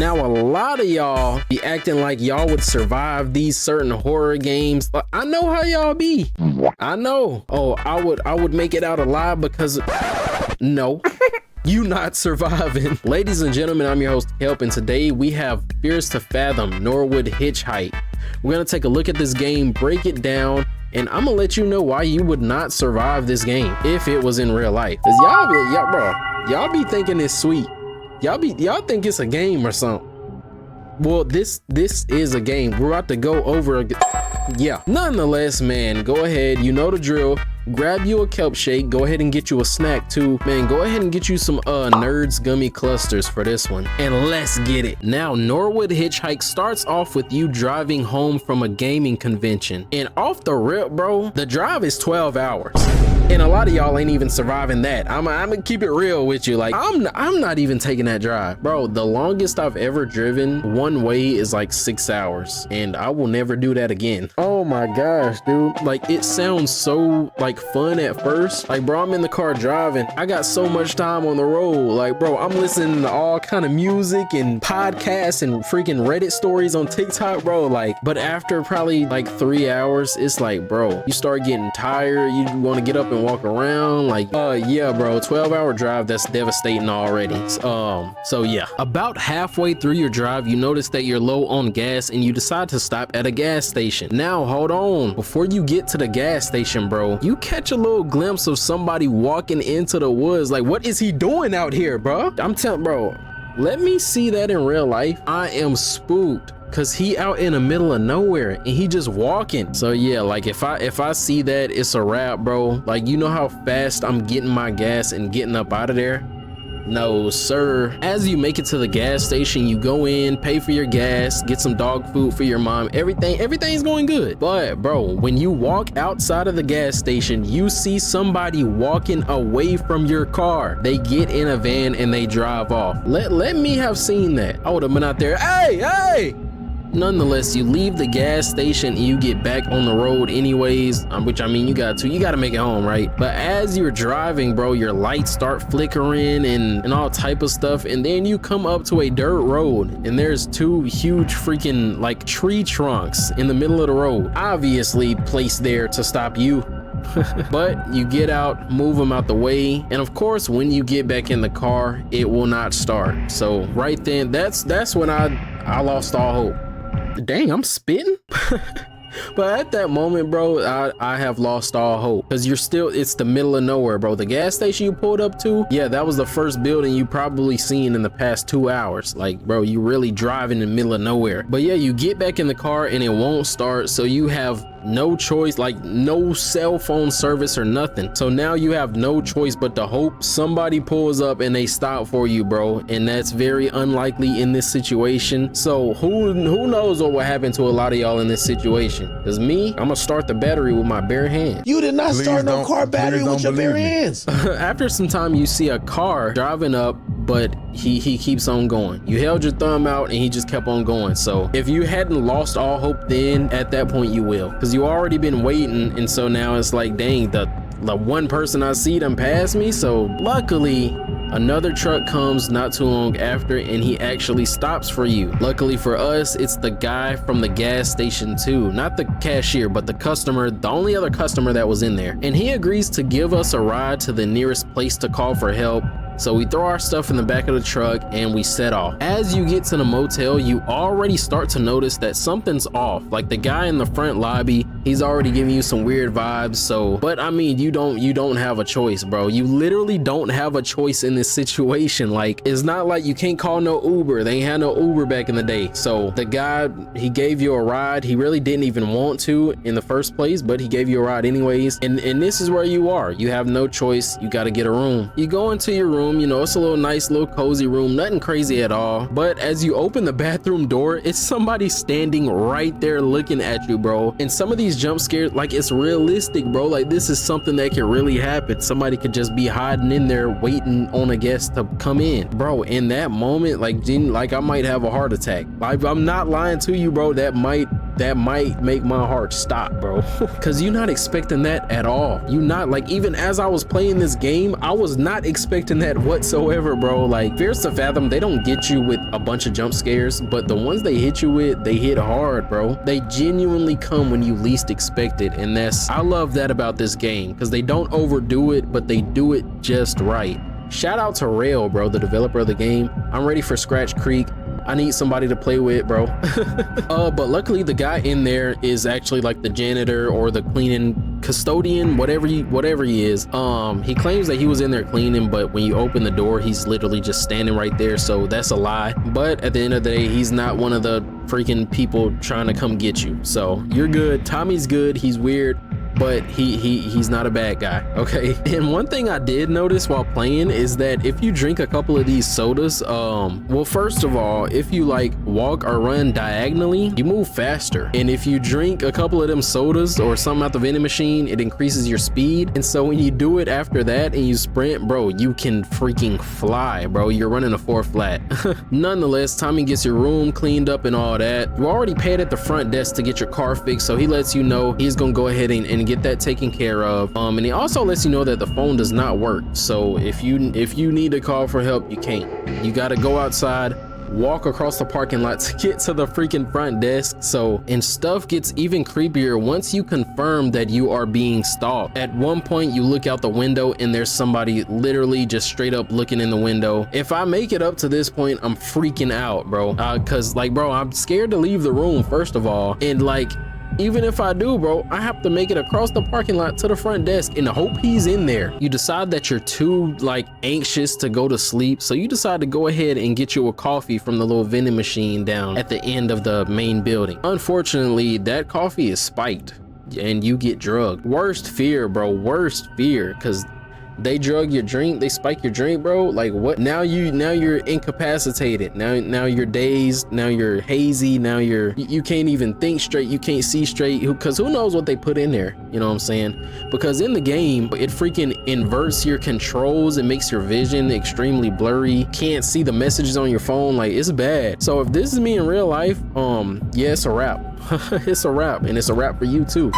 Now, a lot of y'all be acting like y'all would survive these certain horror games. I know how y'all be. I know. Oh, I would make it out alive because no. You not surviving. Ladies and gentlemen, I'm your host Kelp, and today we have Fears to Fathom Norwood Hitchhike. We're gonna take a look at this game, break it down, and I'm gonna let you know why you would not survive this game if it was in real life. Cause y'all be thinking it's sweet. Y'all think it's a game or something. Well, this is a game. We're about to go over. Yeah. Nonetheless, man, go ahead. You know the drill. Grab you a kelp shake. Go ahead and get you a snack too. Man, go ahead and get you some Nerds gummy clusters for this one. And let's get it. Now, Norwood Hitchhike starts off with you driving home from a gaming convention. And off the rip, bro, the drive is 12 hours. And a lot of y'all ain't even surviving that. I'm gonna keep it real with you. Like, I'm not even taking that drive. Bro, the longest I've ever driven one way is like 6 hours. And I will never do that again. Oh my gosh, dude. Like, it sounds so like fun at first. Like, bro, I'm in the car driving. I got so much time on the road. Like, bro, I'm listening to all kind of music and podcasts and freaking Reddit stories on TikTok, bro. Like, but after probably like 3 hours, it's like, bro, you start getting tired. You want to get up and walk around. Like, yeah, bro, 12-hour drive, that's devastating already. So yeah, about halfway through your drive, you notice that you're low on gas and you decide to stop at a gas station. Now, hold on. Before you get to the gas station, bro, you catch a little glimpse of somebody walking into the woods. Like, what is he doing out here, bro? I'm telling, bro, let me see that in real life. I am spooked. Cause he out in the middle of nowhere and he just walking. So yeah, like if I see that, it's a wrap, bro. Like, you know how fast I'm getting my gas and getting up out of there? No, sir. As you make it to the gas station, you go in, pay for your gas, get some dog food for your mom. Everything's going good. But bro, when you walk outside of the gas station, you see somebody walking away from your car. They get in a van and they drive off. Let me have seen that. I would have been out there. Hey! Nonetheless, you leave the gas station and you get back on the road anyways, which I mean, you gotta make it home, right? But as you're driving, bro, your lights start flickering and all type of stuff, and then you come up to a dirt road and there's two huge freaking like tree trunks in the middle of the road, obviously placed there to stop you. But you get out, move them out the way, and of course when you get back in the car, it will not start. So right then, that's when I lost all hope. Dang, I'm spitting. But at that moment, bro, I have lost all hope, because it's the middle of nowhere, bro. The gas station you pulled up to, yeah, that was the first building you probably seen in the past 2 hours. Like, bro, you really driving in the middle of nowhere. But yeah, you get back in the car and it won't start, so you have no choice, like no cell phone service or nothing. So now you have no choice but to hope somebody pulls up and they stop for you, bro. And that's very unlikely in this situation. So who knows what will happen to a lot of y'all in this situation? Because me, I'm gonna start the battery with my bare hands. You did not start no car battery with your bare hands. After some time, you see a car driving up, but he keeps on going. You held your thumb out and he just kept on going. So if you hadn't lost all hope then, at that point you will, because you already been waiting. And so now it's like, dang, the one person I see done passed me. So luckily another truck comes not too long after and he actually stops for you. Luckily for us, it's the guy from the gas station too, not the cashier, but the customer, the only other customer that was in there. And he agrees to give us a ride to the nearest place to call for help. So we throw our stuff in the back of the truck and we set off. As you get to the motel, you already start to notice that something's off. Like, the guy in the front lobby, he's already giving you some weird vibes. So, but I mean, you don't have a choice, bro. You literally don't have a choice in this situation. Like, it's not like you can't call no Uber. They ain't had no Uber back in the day. So the guy, he gave you a ride. He really didn't even want to in the first place, but he gave you a ride anyways. And this is where you are. You have no choice. You got to get a room. You go into your room. You know, it's a nice little cozy room, nothing crazy at all. But as you open the bathroom door, it's somebody standing right there looking at you, bro. And some of these jump scares, like, it's realistic, bro. Like, this is something that can really happen. Somebody could just be hiding in there waiting on a guest to come in, bro. In that moment, like I might have a heart attack. Like, I'm not lying to you, bro. That might that might make my heart stop, bro. Because you're not expecting that at all. You not, like, even as I was playing this game, I was not expecting that whatsoever, bro. Like, Fears to Fathom, they don't get you with a bunch of jump scares, but the ones they hit you with, they hit hard, bro. They genuinely come when you least expect it, and I love that about this game, because they don't overdo it, but they do it just right. Shout out to Rail, bro, the developer of the game. I'm ready for Scratch Creek. I need somebody to play with, bro. But luckily the guy in there is actually like the janitor or the cleaning custodian, whatever he is. He claims that he was in there cleaning, but when you open the door, he's literally just standing right there. So that's a lie. But at the end of the day, he's not one of the freaking people trying to come get you. So you're good. Tommy's good. He's weird, but he's not a bad guy, okay? And one thing I did notice while playing is that if you drink a couple of these sodas, well, first of all, if you like walk or run diagonally, you move faster. And if you drink a couple of them sodas or something out the vending machine, it increases your speed. And so when you do it after that and you sprint, bro, you can freaking fly, bro. You're running a 4 flat. Nonetheless, Tommy gets your room cleaned up and all that. You already paid at the front desk to get your car fixed, so he lets you know he's gonna go ahead and get that taken care of. And he also lets you know that the phone does not work. So if you need to call for help, you can't. You got to go outside, walk across the parking lot to get to the freaking front desk. So, and stuff gets even creepier once you confirm that you are being stalked. At one point, you look out the window and there's somebody literally just straight up looking in the window. If I make it up to this point, I'm freaking out, bro. Cause like, bro, I'm scared to leave the room, first of all. And like, even if I do, bro, I have to make it across the parking lot to the front desk and hope he's in there. You decide that you're too like anxious to go to sleep, so you decide to go ahead and get you a coffee from the little vending machine down at the end of the main building. Unfortunately, that coffee is spiked and you get drugged. Worst fear, bro, worst fear, because they drug your drink, they spike your drink, bro. Like what? Now you're incapacitated. Now you're dazed, now you're hazy, now you can't even think straight, you can't see straight, because who knows what they put in there, you know what I'm saying? Because in the game, it freaking inverts your controls, it makes your vision extremely blurry, can't see the messages on your phone, like it's bad. So if this is me in real life, yeah, it's a wrap. It's a wrap, and it's a wrap for you too.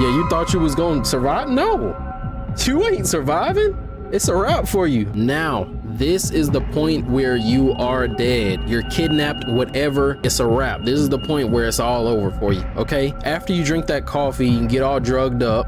Yeah, you thought you was gonna survive? No. You ain't surviving. It's a wrap for you. Now, this is the point where you are dead. You're kidnapped, whatever. It's a wrap. This is the point where it's all over for you, okay? After you drink that coffee and get all drugged up,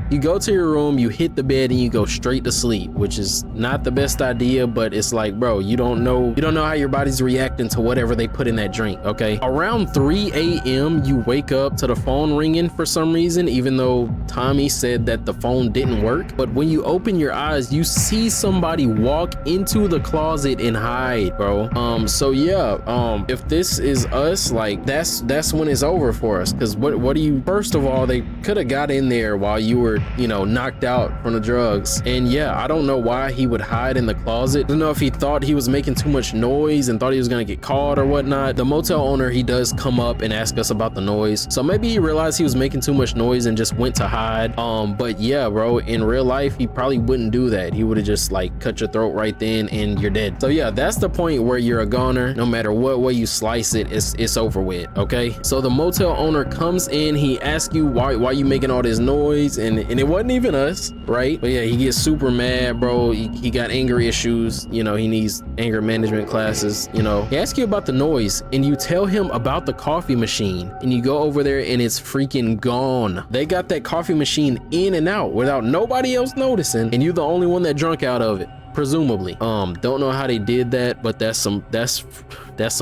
you go to your room, you hit the bed, and you go straight to sleep, which is not the best idea, but it's like, bro, you don't know how your body's reacting to whatever they put in that drink, okay? Around 3 a.m., you wake up to the phone ringing for some reason, even though Tommy said that the phone didn't work. But when you open your eyes, you see somebody walk into the closet and hide, bro. So yeah, if this is us, like that's when it's over for us. Because what do you, first of all, they could have got in there while you were, you know, knocked out from the drugs. And yeah, I don't know why he would hide in the closet. I don't know if he thought he was making too much noise and thought he was gonna get caught or whatnot. The motel owner, he does come up and ask us about the noise, so maybe he realized he was making too much noise and just went to hide. But yeah, bro, in real life, he probably wouldn't do that. He would have just like cut your throat right then and you're dead. So yeah, that's the point where you're a goner. No matter what way you slice it, it's over with, okay? So the motel owner comes in, he asks you why you making all this noise, and it wasn't even us, right? But yeah, he gets super mad, bro. He got anger issues, you know, he needs anger management classes, you know. He asks you about the noise and you tell him about the coffee machine, and you go over there and it's freaking gone. They got that coffee machine in and out without nobody else noticing, and you're the only one that drunk out of it, presumably. Don't know how they did that, but that's some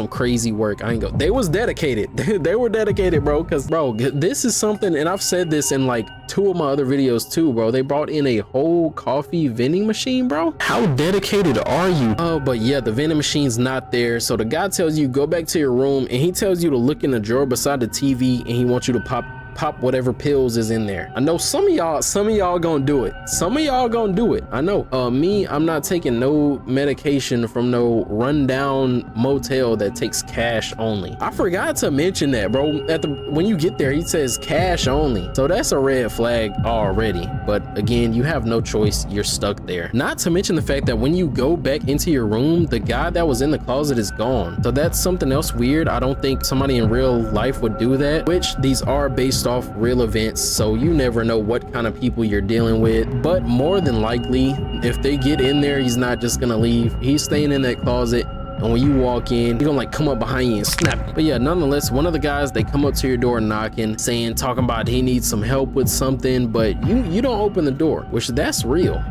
crazy work. I ain't go. They was dedicated. They were dedicated, bro. Cause bro, this is something, and I've said this in like 2 of my other videos too, bro. They brought in a whole coffee vending machine, bro. How dedicated are you? Oh, but yeah, the vending machine's not there. So the guy tells you go back to your room, and he tells you to look in the drawer beside the TV, and he wants you to pop pop whatever pills is in there. I know some of y'all gonna do it. Some of y'all gonna do it. I know. Me, I'm not taking no medication from no rundown motel that takes cash only. I forgot to mention that, bro. When you get there, he says cash only. So that's a red flag already. But again, you have no choice. You're stuck there. Not to mention the fact that when you go back into your room, the guy that was in the closet is gone. So that's something else weird. I don't think somebody in real life would do that, which these are based off real events. So you never know what kind of people you're dealing with. But more than likely, if they get in there, he's not just gonna leave. He's staying in that closet. And when you walk in, he's gonna like come up behind you and snap you. But yeah, nonetheless, one of the guys, they come up to your door knocking, talking about he needs some help with something, but you don't open the door, which that's real.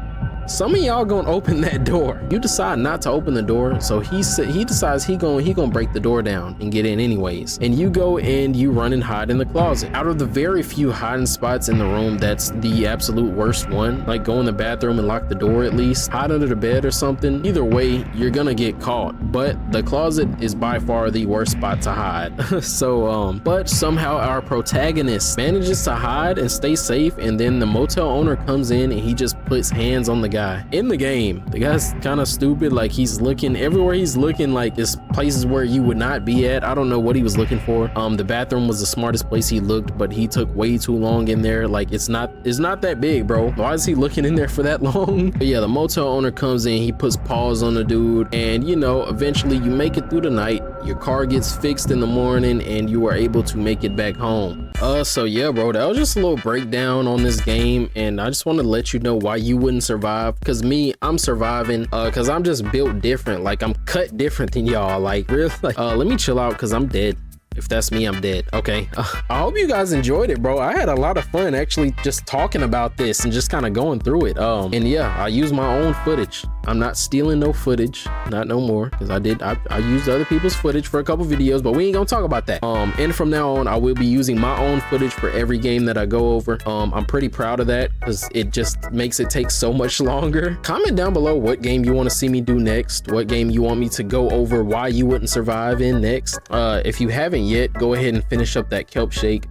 Some of y'all gonna open that door. You decide not to open the door, so he decides he gonna break the door down and get in anyways. And you go and you run and hide in the closet. Out of the very few hiding spots in the room, that's the absolute worst one. Like go in the bathroom and lock the door at least. Hide under the bed or something. Either way, you're gonna get caught. But the closet is by far the worst spot to hide. So but somehow our protagonist manages to hide and stay safe, and then the motel owner comes in and he just puts hands on the guy in the game. The guy's kind of stupid. Like he's looking everywhere. He's looking like it's places where you would not be at. I don't know what he was looking for. The bathroom was the smartest place he looked, but he took way too long in there. Like it's not that big, bro. Why is he looking in there for that long? But yeah, the motel owner comes in, he puts paws on the dude, and you know, eventually you make it through the night. Your car gets fixed in the morning and you are able to make it back home. So yeah, bro, that was just a little breakdown on this game, and I just wanted to let you know why you wouldn't survive. Because me, I'm surviving because I'm just built different. Like I'm cut different than y'all. Like really, like let me chill out because I'm dead. If that's me, I'm dead. Okay. I hope you guys enjoyed it, bro. I had a lot of fun actually just talking about this and just kind of going through it. And yeah, I use my own footage. I'm not stealing no footage, not no more, because I used other people's footage for a couple videos, but we ain't gonna talk about that. And from now on, I will be using my own footage for every game that I go over. I'm pretty proud of that because it just makes it take so much longer. Comment down below what game you want to see me do next, what game you want me to go over why you wouldn't survive in next. If you haven't yet, go ahead and finish up that kelp shake.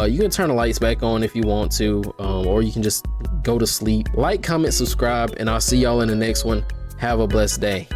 You can turn the lights back on if you want to, or you can just go to sleep. Like, comment, subscribe, and I'll see y'all in the next one. Have a blessed day.